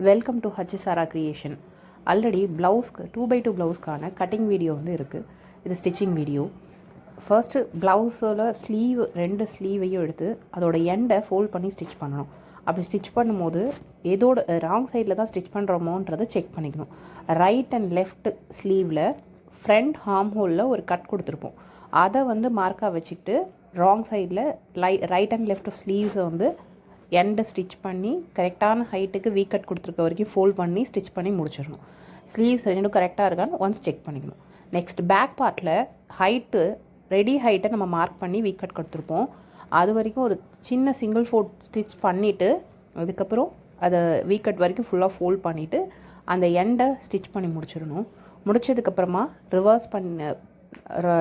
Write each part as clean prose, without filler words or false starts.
Welcome to ஹச்சிசாரா creation. Already ப்ளவுஸ்க்கு 2x2 ப்ளவுஸ்க்கான கட்டிங் வீடியோ வந்து இருக்குது. இது ஸ்டிச்சிங் வீடியோ. ஃபர்ஸ்ட்டு ப்ளவுஸோட ரெண்டு ஸ்லீவையும் எடுத்து அதோட எண்டை ஃபோல்ட் பண்ணி ஸ்டிச் பண்ணணும். அப்படி ஸ்டிச் பண்ணும்போது ஏதோட ராங் சைடில் தான் ஸ்டிச் பண்ணுறோமோன்றதை செக் பண்ணிக்கணும். ரைட் அண்ட் லெஃப்ட் ஸ்லீவில் ஃப்ரண்ட் ஹார்ம் ஹோலில் ஒரு கட் கொடுத்துருப்போம். அதை வந்து மார்க்காக வச்சுக்கிட்டு ராங் சைடில் ரைட் அண்ட் லெஃப்ட் ஸ்லீவ்ஸை வந்து எண்டை ஸ்டிச் பண்ணி கரெக்டான ஹைட்டுக்கு வீ கட் கொடுத்துருக்க வரைக்கும் ஃபோல்ட் பண்ணி ஸ்டிச் பண்ணி முடிச்சிடணும். ஸ்லீவ்ஸ் ரெண்டும் கரெக்டாக இருக்கான்னு ஒன்ஸ் செக் பண்ணிக்கணும். நெக்ஸ்ட் பேக் பார்ட்டில் ரெடி ஹைட்டை நம்ம மார்க் பண்ணி வீ கட் கொடுத்துருப்போம். அது வரைக்கும் ஒரு சின்ன சிங்கிள் ஃபோல்ட் ஸ்டிச் பண்ணிவிட்டு அதுக்கப்புறம் அதை வீ கட் வரைக்கும் ஃபுல்லாக ஃபோல்ட் பண்ணிவிட்டு அந்த எண்டை ஸ்டிச் பண்ணி முடிச்சிடணும். முடிச்சதுக்கப்புறமா ரிவர்ஸ் பண்ண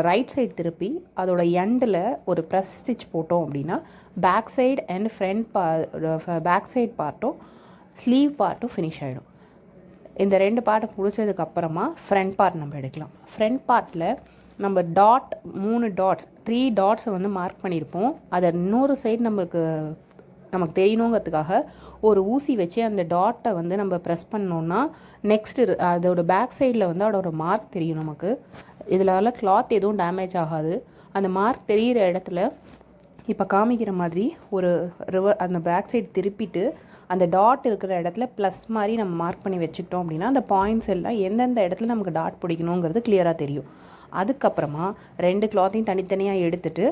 ரைட் சைடு திருப்பி அதோட எண்டில் ஒரு ப்ரெஸ் ஸ்டிச் போட்டோம் அப்படின்னா back side and back side பார்ட்டும் ஸ்லீவ் பார்ட்டும் ஃபினிஷ் ஆகிடும். இந்த ரெண்டு பார்ட்டை முடிச்சதுக்கப்புறமா ஃப்ரண்ட் பார்ட் நம்ம எடுக்கலாம். ஃப்ரண்ட் பார்ட்டில் நம்ம 3 டாட்ஸை வந்து மார்க் பண்ணியிருப்போம். அதை இன்னொரு சைடு நமக்கு தெரியணுங்கிறதுக்காக ஒரு ஊசி வச்சு அந்த டாட்டை வந்து நம்ம ப்ரெஸ் பண்ணோன்னா நெக்ஸ்ட்டு அதோட பேக் சைடில் வந்து அதோட மார்க் தெரியும் நமக்கு. இதில் கிளாத் எதுவும் டேமேஜ் ஆகாது. அந்த மார்க் தெரிகிற இடத்துல இப்போ காமிக்கிற மாதிரி ஒரு அந்த பேக் சைடு திருப்பிட்டு அந்த டாட் இருக்கிற இடத்துல ப்ளஸ் மாதிரி நம்ம மார்க் பண்ணி வச்சுக்கிட்டோம் அப்படின்னா அந்த பாயிண்ட்ஸ் எல்லாம் எந்தெந்த இடத்துல நமக்கு டாட் பிடிக்கணுங்கிறது கிளியராக தெரியும். அதுக்கப்புறமா 2 கிளாத்தையும் தனித்தனியாக எடுத்துகிட்டு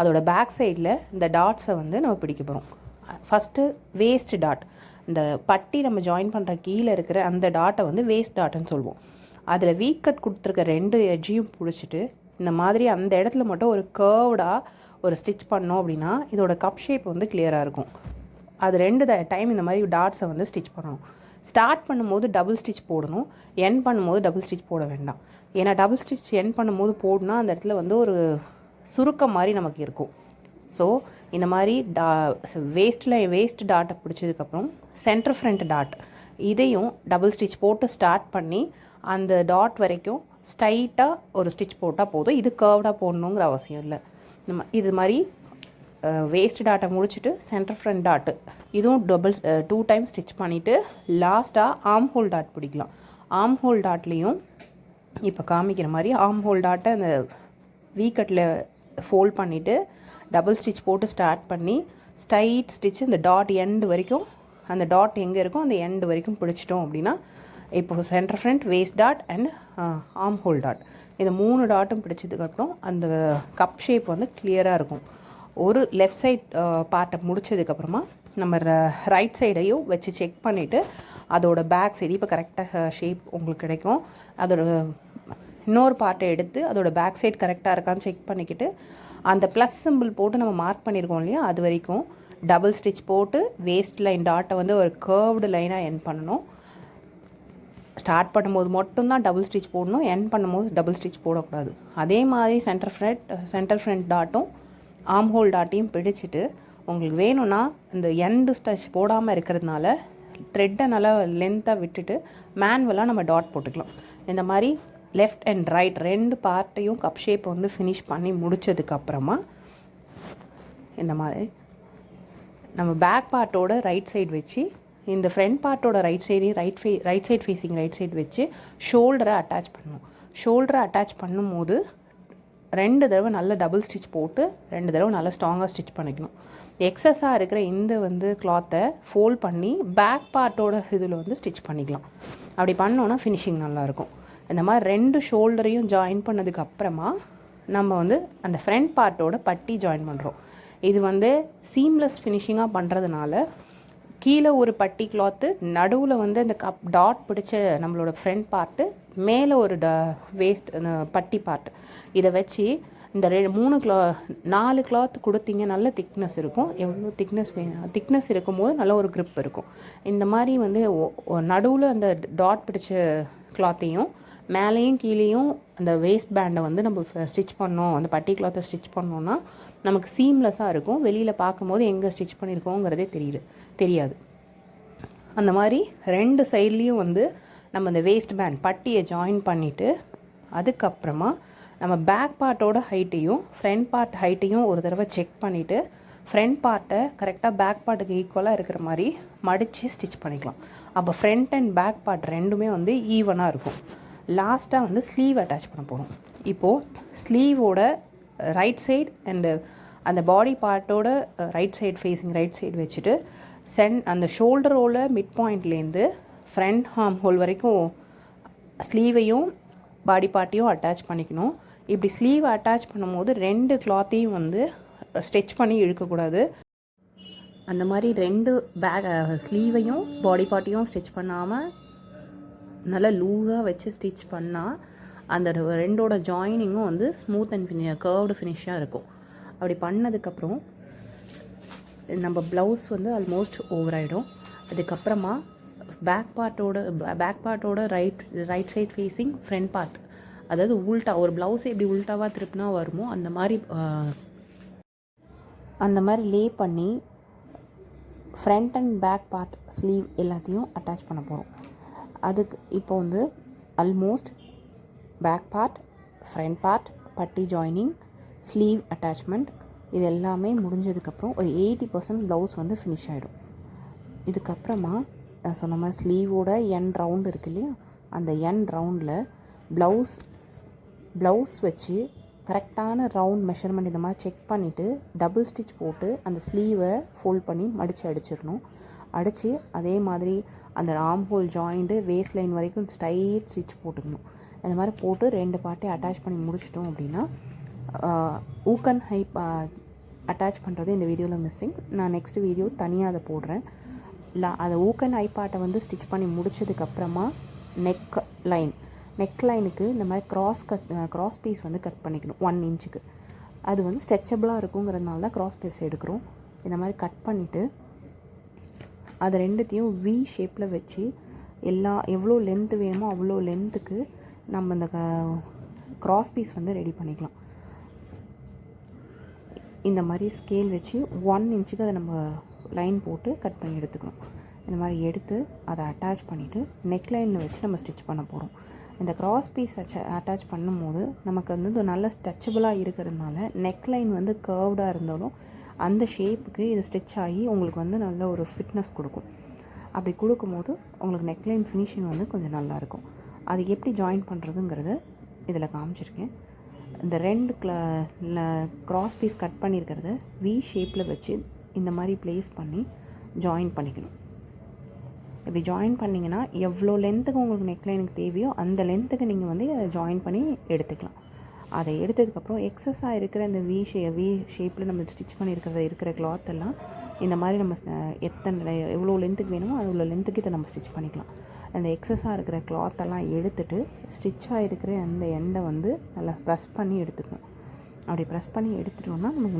அதோட பேக் சைடில் இந்த டாட்ஸை வந்து நம்ம பிடிக்க போகிறோம். ஃபஸ்ட்டு வேஸ்ட் டாட், இந்த பட்டி நம்ம ஜாயின் பண்ணுற கீழே இருக்கிற அந்த டாட்டை வந்து வேஸ்ட் டாட்டுன்னு சொல்லுவோம். அதில் வீ கட் கொடுத்துருக்க 2 எட்ஜையும் பிடிச்சிட்டு இந்த மாதிரி அந்த இடத்துல மட்டும் ஒரு கர்வ்டாக ஒரு ஸ்டிச் பண்ணோம் அப்படின்னா இதோட கப் ஷேப் வந்து கிளியராக இருக்கும். அது 2 டைம் இந்த மாதிரி டாட்ஸை வந்து ஸ்டிச் பண்ணணும். ஸ்டார்ட் பண்ணும்போது டபுள் ஸ்டிச் போடணும், எண்ட் பண்ணும்போது டபுள் ஸ்டிச் போட வேண்டாம். ஏன்னா டபுள் ஸ்டிச் எண்ட் பண்ணும்போது போடணும்னா அந்த இடத்துல வந்து ஒரு சுருக்கம் மாதிரி நமக்கு இருக்கும். ஸோ இந்த மாதிரி வேஸ்ட் டாட்டை பிடிச்சதுக்கப்புறம் சென்டர் ஃப்ரண்ட் டாட் இதையும் டபுள் ஸ்டிச் போட்டு ஸ்டார்ட் பண்ணி அந்த டாட் வரைக்கும் ஸ்ட்ரைட்டாக ஒரு ஸ்டிச் போட்டால் போதும். இது கர்வ்டாக போடணுங்கிற அவசியம் இல்லை. இது மாதிரி வேஸ்ட் டாட்டை முடிச்சுட்டு சென்டர் ஃப்ரண்ட் டாட்டு இதுவும் 2 டைம் ஸ்டிச் பண்ணிவிட்டு லாஸ்ட்டாக ஆர்ம் ஹோல் டாட் பிடிக்கலாம். ஆர்ம் ஹோல் டாட்லேயும் இப்போ காமிக்கிற மாதிரி ஆர்ம் ஹோல் டாட்டை அந்த வீ கட்டில் ஃபோல்ட் பண்ணிவிட்டு டபுள் ஸ்டிச் போட்டு ஸ்டார்ட் பண்ணி ஸ்ட்ரைட் ஸ்டிச் இந்த டாட் எண்டு வரைக்கும், அந்த டாட் எங்கே இருக்கோ அந்த எண்டு வரைக்கும் பிடிச்சிட்டோம் அப்படின்னா இப்போ centre front, waste dot and arm whole dot இந்த 3 டாட்டும் பிடிச்சதுக்கப்புறம் அந்த கப் ஷேப் வந்து கிளியராக இருக்கும். ஒரு லெஃப்ட் சைட் பார்ட்டை முடிச்சதுக்கப்புறமா நம்ம ரைட் சைடையும் வச்சு செக் பண்ணிவிட்டு அதோட பேக் சைடு இப்போ கரெக்டாக ஷேப் உங்களுக்கு கிடைக்கும். அதோட இன்னொரு பார்ட்டை எடுத்து அதோட பேக் சைடு கரெக்டாக இருக்கான்னு செக் பண்ணிக்கிட்டு அந்த ப்ளஸ் சிம்பிள் போட்டு நம்ம மார்க் பண்ணியிருக்கோம் இல்லையா, அது வரைக்கும் டபுள் ஸ்டிச் போட்டு வேஸ்ட் லைன் டாட்டை வந்து ஒரு கர்வ்டு லைனாக எண்ட் பண்ணணும். ஸ்டார்ட் பண்ணும்போது மட்டும்தான் டபுள் ஸ்டிச் போடணும், எண்ட் பண்ணும்போது டபுள் ஸ்டிச் போடக்கூடாது. அதே மாதிரி சென்டர் ஃப்ரண்ட் டாட்டும் ஆர்ம் ஹோல் டாட்டையும் பிடிச்சிட்டு உங்களுக்கு வேணும்னா இந்த எண்டு ஸ்டிச் போடாமல் இருக்கிறதுனால த்ரெட்டை நல்லா லென்த்தாக விட்டுட்டு மேனுவலாக நம்ம டாட் போட்டுக்கலாம். இந்த மாதிரி லெஃப்ட் அண்ட் ரைட் 2 பார்ட்டையும் கப் ஷேப் வந்து ஃபினிஷ் பண்ணி முடித்ததுக்கப்புறமா இந்த மாதிரி நம்ம பேக் பார்ட்டோட ரைட் சைடு வச்சு இந்த ஃப்ரண்ட் பார்ட்டோட ரைட் சைடையும் right side facing right side வச்சு ஷோல்டரை அட்டாச் பண்ணணும். ஷோல்டரை அட்டாச் பண்ணும்போது 2 தடவை நல்ல டபுள் ஸ்டிச் போட்டு 2 தடவை நல்லா ஸ்ட்ராங்காக ஸ்டிச் பண்ணிக்கணும். எக்ஸஸாக இருக்கிற இந்த வந்து கிளாத்தை ஃபோல்ட் பண்ணி பேக் பார்ட்டோட இதில் வந்து ஸ்டிச் பண்ணிக்கலாம். அப்படி பண்ணோன்னா ஃபினிஷிங் நல்லாயிருக்கும். இந்த மாதிரி 2 ஷோல்டரையும் ஜாயின் பண்ணதுக்கு அப்புறமா நம்ம வந்து அந்த ஃப்ரண்ட் பார்ட்டோட பட்டி ஜாயின் பண்ணுறோம். இது வந்து சீம்லெஸ் ஃபினிஷிங்காக பண்ணுறதுனால கீழே ஒரு பட்டி கிளாத்து, நடுவில் வந்து அந்த டாட் பிடிச்ச நம்மளோட ஃப்ரண்ட் பார்ட்டு, மேலே ஒரு வேஸ்ட் பட்டி பார்ட், இதை வச்சு இந்த 4 கிளாத் கொடுத்தீங்க நல்ல திக்னஸ் இருக்கும். எவ்வளோ திக்னஸ் இருக்கும்போது நல்ல ஒரு grip இருக்கும். இந்த மாதிரி வந்து நடுவில் அந்த டாட் பிடிச்ச கிளாத்தையும் மேலேயும் கீழேயும் அந்த வேஸ்ட் பேண்டை வந்து நம்ம ஸ்டிச் பண்ணோம், அந்த பட்டி கிளாத்தை ஸ்டிச் பண்ணோன்னா நமக்கு சீம்லெஸ்ஸாக இருக்கும். வெளியில் பார்க்கும்போது எங்கே ஸ்டிச் பண்ணியிருக்கோங்கிறதே தெரியாது. அந்த மாதிரி 2 சைட்லேயும் வந்து நம்ம அந்த வேஸ்ட் பேண்ட் பட்டியை ஜாயின் பண்ணிவிட்டு அதுக்கப்புறமா நம்ம பேக் பார்ட்டோட ஹைட்டையும் ஃப்ரண்ட் பார்ட் ஹைட்டையும் ஒரு தடவை செக் பண்ணிவிட்டு ஃப்ரண்ட் பார்ட்டை கரெக்டாக பேக் பார்ட்டுக்கு ஈக்குவலாக இருக்கிற மாதிரி மடித்து ஸ்டிச் பண்ணிக்கலாம். அப்போ ஃப்ரண்ட் அண்ட் பேக் பார்ட் ரெண்டுமே வந்து ஈவனாக இருக்கும். லாஸ்ட்டாக வந்து ஸ்லீவ் அட்டாச் பண்ண போகிறோம். இப்போது ஸ்லீவோட ரைட் சைடு அண்டு அந்த பாடி பார்ட்டோட right side facing right side வச்சுட்டு அந்த ஷோல்டரோட மிட் பாயிண்ட்லேருந்து ஃப்ரண்ட் ஹார்ம் ஹோல் வரைக்கும் ஸ்லீவையும் பாடி பார்ட்டையும் அட்டாச் பண்ணிக்கணும். இப்படி ஸ்லீவ் அட்டாச் பண்ணும்போது 2 கிளாத்தையும் வந்து ஸ்டிச் பண்ணி இழுக்கக்கூடாது. அந்த மாதிரி 2 ஸ்லீவையும் பாடி பார்ட்டையும் ஸ்டிச் பண்ணாமல் நல்லா லூஸாக வச்சு ஸ்டிச் பண்ணால் அந்த 2ஓட ஜாயினிங்கும் வந்து ஸ்மூத் அண்ட் கர்வ்டு ஃபினிஷாக இருக்கும். அப்படி பண்ணதுக்கப்புறம் நம்ம ப்ளவுஸ் வந்து ஆல்மோஸ்ட் ஓவர் ஆகிடும். அதுக்கப்புறமா பேக் பார்ட்டோட right side facing front part, அதாவது உல்ட்டா ஒரு ப்ளவுஸ் எப்படி உல்ட்டாவாக திருப்பினா வருமோ அந்த மாதிரி லே பண்ணி front and back part sleeve எல்லாத்தையும் அட்டாச் பண்ண போகிறோம். அதுக்கு இப்போ வந்து almost back part, front part, பட்டி ஜாயினிங், ஸ்லீவ் அட்டாச்மெண்ட் இது எல்லாமே முடிஞ்சதுக்கப்புறம் ஒரு 80% ப்ளவுஸ் வந்து ஃபினிஷ் ஆகிடும். இதுக்கப்புறமா நான் சொன்ன மாதிரி ஸ்லீவோட எண்ட் ரவுண்டு இருக்கு இல்லையா, அந்த எண்ட் ரவுண்டில் ப்ளவுஸ் வச்சு கரெக்டான ரவுண்ட் மெஷர்மெண்ட் இந்த மாதிரி செக் பண்ணிவிட்டு டபுள் ஸ்டிச் போட்டு அந்த ஸ்லீவை ஃபோல்ட் பண்ணி மடித்து அடிச்சிடணும். அடித்து அதே மாதிரி அந்த arm whole joint waste line வரைக்கும் ஸ்ட்ரைட் ஸ்டிச் போட்டுக்கணும். இந்த மாதிரி போட்டு 2 பார்ட்டையும் அட்டாச் பண்ணி முடிச்சிட்டோம் அப்படின்னா ஊக்கன் ஹை அட்டாச் பண்ணுறது இந்த வீடியோவில் மிஸ்ஸிங். நான் நெக்ஸ்ட் வீடியோ தனியாக அதை போடுறேன். அதை ஊக்கன் ஐ பார்ட்டை வந்து ஸ்டிச் பண்ணி முடிச்சதுக்கப்புறமா நெக் லைனுக்கு இந்த மாதிரி கிராஸ் பீஸ் வந்து கட் பண்ணிக்கணும் 1 இன்ச்சுக்கு. அது வந்து ஸ்ட்ரெச்சபிளாக இருக்குங்கிறதுனால தான் கிராஸ் பீஸ் எடுக்கிறோம். இந்த மாதிரி கட் பண்ணிவிட்டு அதை 2த்தையும் வி ஷேப்பில் வச்சு எவ்வளோ லென்த்து வேணுமோ அவ்வளோ லென்த்துக்கு நம்ம இந்த கிராஸ் பீஸ் வந்து ரெடி பண்ணிக்கலாம். இந்த மாதிரி ஸ்கேல் வச்சு 1 இன்ச்சுக்கு அதை நம்ம லைன் போட்டு கட் பண்ணி எடுத்துக்கணும். இந்த மாதிரி எடுத்து அதை அட்டாச் பண்ணிவிட்டு நெக் லைனில் வச்சு நம்ம ஸ்டிச் பண்ண போகிறோம். இந்த கிராஸ் பீஸ் அட்டாச் பண்ணும்போது நமக்கு வந்து நல்ல ஸ்ட்ரெச்சபிளாக இருக்கிறதுனால நெக் லைன் வந்து கர்வ்டாக இருந்தாலும் அந்த ஷேப்புக்கு இது ஸ்டிச் ஆகி உங்களுக்கு வந்து நல்ல ஒரு ஃபிட்னஸ் கொடுக்கும். அப்படி கொடுக்கும்போது உங்களுக்கு நெக் லைன் ஃபினிஷிங் வந்து கொஞ்சம் நல்லாயிருக்கும். அது எப்படி ஜாயின் பண்ணுறதுங்கிறத இதில் காமிச்சிருக்கேன். இந்த 2 கிராஸ் பீஸ் கட் பண்ணியிருக்கிறத வி ஷேப்பில் வச்சு இந்த மாதிரி ப்ளேஸ் பண்ணி ஜாயின் பண்ணிக்கணும். இப்படி ஜாயின் பண்ணிங்கன்னா எவ்வளோ லென்த்துக்கு உங்களுக்கு நெக்லைனுக்கு தேவையோ அந்த லென்த்துக்கு நீங்கள் வந்து ஜாயின் பண்ணி எடுத்துக்கலாம். அதை எடுத்ததுக்கப்புறம் எக்ஸஸாக இருக்கிற இந்த வி ஷேப்பில் நம்ம ஸ்டிச் இருக்கிற கிளாத் எல்லாம் இந்த மாதிரி நம்ம எவ்வளோ லென்த்துக்கு வேணுமோ அவ்வளோ லென்த்துக்கு இதை நம்ம ஸ்டிச் பண்ணிக்கலாம். அந்த எக்ஸஸாக இருக்கிற கிளாத்தெல்லாம் எடுத்துகிட்டு ஸ்டிச்சாக இருக்கிற அந்த எண்டை வந்து நல்லா ப்ரெஸ் பண்ணி எடுத்துக்கணும். அப்படி ப்ரெஸ் பண்ணி எடுத்துட்டோம்னா நமக்கு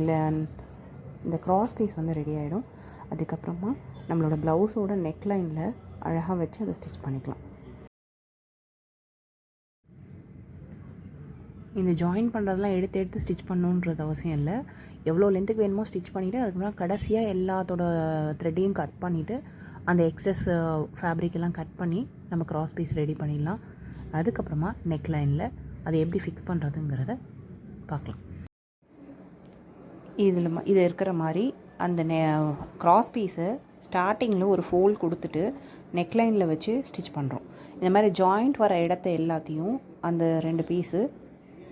இந்த கிராஸ் பீஸ் வந்து ரெடி ஆகிடும். அதுக்கப்புறமா நம்மளோட ப்ளவுஸோட நெக் லைனில் அழகாக வச்சு அதை ஸ்டிச் பண்ணிக்கலாம். இந்த ஜாயின் பண்ணுறதெல்லாம் எடுத்து ஸ்டிச் பண்ணணுன்றது அவசியம் இல்லை. எவ்வளோ லென்த்துக்கு வேணுமோ ஸ்டிச் பண்ணிவிட்டு அதுக்கப்புறம் கடைசியாக எல்லாத்தோட த்ரெட்டையும் கட் பண்ணிவிட்டு அந்த எக்ஸஸ் ஃபேப்ரிக்கெல்லாம் கட் பண்ணி நம்ம கிராஸ் பீஸ் ரெடி பண்ணிடலாம். அதுக்கப்புறமா நெக் லைனில் அதை எப்படி ஃபிக்ஸ் பண்ணுறதுங்கிறத பார்க்கலாம். இது இருக்கிற மாதிரி அந்த கிராஸ் பீஸை ஸ்டார்டிங்கில் ஒரு ஃபோல்ட் கொடுத்துட்டு நெக் லைனில் வச்சு ஸ்டிச் பண்ணுறோம். இந்த மாதிரி ஜாயிண்ட் வர இடத்த எல்லாத்தையும் அந்த 2 பீஸு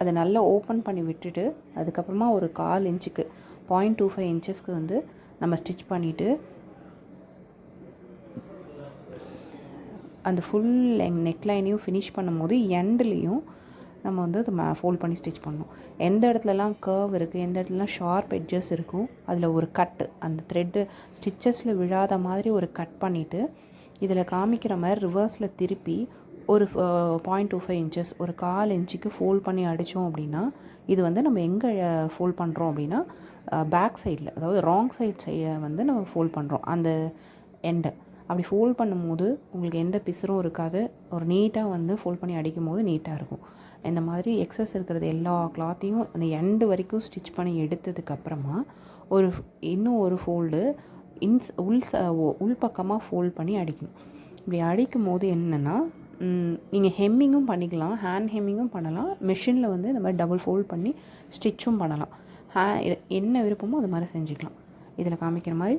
அதை நல்லா ஓப்பன் பண்ணி விட்டுட்டு அதுக்கப்புறமா ஒரு 1/4 இன்ச்சுக்கு 0.25 இன்ச்சஸ்க்கு வந்து நம்ம ஸ்டிச் பண்ணிவிட்டு அந்த ஃபுல் நெக் லைனையும் ஃபினிஷ் பண்ணும்போது எண்ட்லேயும் நம்ம வந்து அதை ஃபோல்ட் பண்ணி ஸ்டிச் பண்ணணும். எந்த இடத்துலலாம் கர்வ் இருக்குது, எந்த இடத்துலலாம் ஷார்ப் எட்ஜஸ் இருக்கும், அதில் ஒரு கட்டு அந்த த்ரெட்டு ஸ்டிச்சஸில் விழாத மாதிரி ஒரு கட் பண்ணிவிட்டு இதில் காமிக்கிற மாதிரி ரிவர்ஸில் திருப்பி ஒரு 0.25 இன்ச்சஸ் ஒரு 1/4 இன்ச்சுக்கு ஃபோல்ட் பண்ணி அடித்தோம் அப்படின்னா இது வந்து நம்ம எங்கே ஃபோல்ட் பண்ணுறோம் அப்படின்னா பேக் சைடில், அதாவது ராங் சைடை வந்து நம்ம ஃபோல்ட் பண்ணுறோம் அந்த எண்டை. அப்படி ஃபோல்ட் பண்ணும்போது உங்களுக்கு எந்த பிசுரும் இருக்காது, ஒரு நீட்டாக வந்து ஃபோல்ட் பண்ணி அடிக்கும் போது நீட்டாக இருக்கும். இந்த மாதிரி எக்ஸஸ் இருக்கிறது எல்லா கிளாத்தையும் அந்த எண்டு வரைக்கும் ஸ்டிச் பண்ணி எடுத்ததுக்கப்புறமா இன்னும் ஒரு ஃபோல்டு உள் பக்கமாக ஃபோல்ட் பண்ணி அடிக்கணும். இப்படி அடிக்கும் போது என்னென்னா நீங்கள் ஹெம்மிங்கும் பண்ணிக்கலாம், ஹேண்ட் ஹெம்மிங்கும் பண்ணலாம், மிஷினில் வந்து இந்த மாதிரி டபுள் ஃபோல்ட் பண்ணி ஸ்டிச்சும் பண்ணலாம். என்ன விருப்பமோ அது மாதிரி செஞ்சுக்கலாம். இதில் காமிக்கிற மாதிரி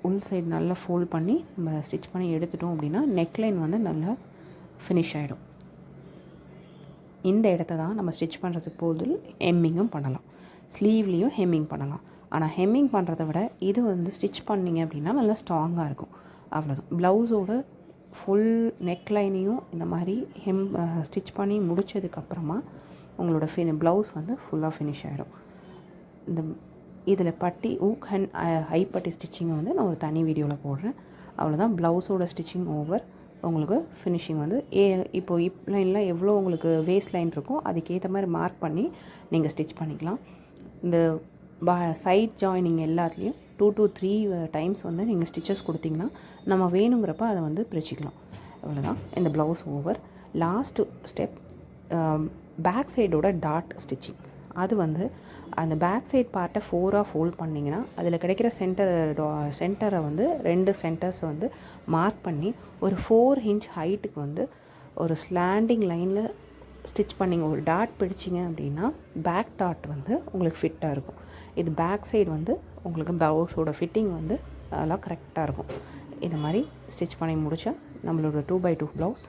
உள் சைடு நல்லா ஃபோல்ட் பண்ணி நம்ம ஸ்டிச் பண்ணி எடுத்துட்டோம் அப்படின்னா நெக்லைன் வந்து நல்லா ஃபினிஷ் ஆகிடும். இந்த இடத்த தான் நம்ம ஸ்டிச் பண்ணுறதுக்கு போது ஹெம்மிங்கும் பண்ணலாம், ஸ்லீவ்லேயும் ஹெம்மிங் பண்ணலாம். ஆனால் ஹெம்மிங் பண்ணுறத விட இது வந்து ஸ்டிச் பண்ணிங்க அப்படின்னா நல்லா ஸ்ட்ராங்காக இருக்கும். அவ்வளோதான். ப்ளவுஸோட ஃபுல் நெக்லைனையும் இந்த மாதிரி ஸ்டிச் பண்ணி முடித்ததுக்கப்புறமா உங்களோட ப்ளவுஸ் வந்து ஃபுல்லாக ஃபினிஷ் ஆகிடும். இந்த இதில் பட்டி ஊக் அண்ட் ஹை பட்டி ஸ்டிச்சிங்கை வந்து நான் ஒரு தனி வீடியோவில் போடுறேன். அவ்வளோதான். ப்ளவுஸோட ஸ்டிச்சிங் ஓவர். உங்களுக்கு ஃபினிஷிங் வந்து இப்போது லைனில் எவ்வளோ உங்களுக்கு வேஸ்ட் லைன் இருக்கோ அதுக்கேற்ற மாதிரி மார்க் பண்ணி நீங்கள் ஸ்டிச் பண்ணிக்கலாம். இந்த சைட் ஜாயினிங் எல்லாத்துலேயும் 2 to 3 டைம்ஸ் வந்து நீங்கள் ஸ்டிச்சஸ் கொடுத்தீங்கன்னா நம்ம வேணுங்கிறப்ப அதை வந்து பிரிச்சுக்கலாம். அவ்வளோதான். இந்த blouse over. Last step back சைடோட டாட் ஸ்டிச்சிங். அது வந்து அந்த பேக் சைட் பார்ட்டை 4ஆக ஃபோல்ட் பண்ணிங்கன்னா அதில் கிடைக்கிற சென்டரை வந்து 2 சென்டர்ஸ் வந்து மார்க் பண்ணி ஒரு 4 inch ஹைட்டுக்கு வந்து ஒரு ஸ்லாண்டிங் லைனில் ஸ்டிச் பண்ணிங்க. ஒரு டாட் பிடிச்சிங்க அப்படின்னா பேக் டாட் வந்து உங்களுக்கு ஃபிட்டாக இருக்கும். இது பேக் சைடு வந்து உங்களுக்கு ப்ளவுஸோட ஃபிட்டிங் வந்து அதெல்லாம் கரெக்டாக இருக்கும். இது மாதிரி ஸ்டிச் பண்ணி முடித்தா நம்மளோட 2x2 ப்ளவுஸ்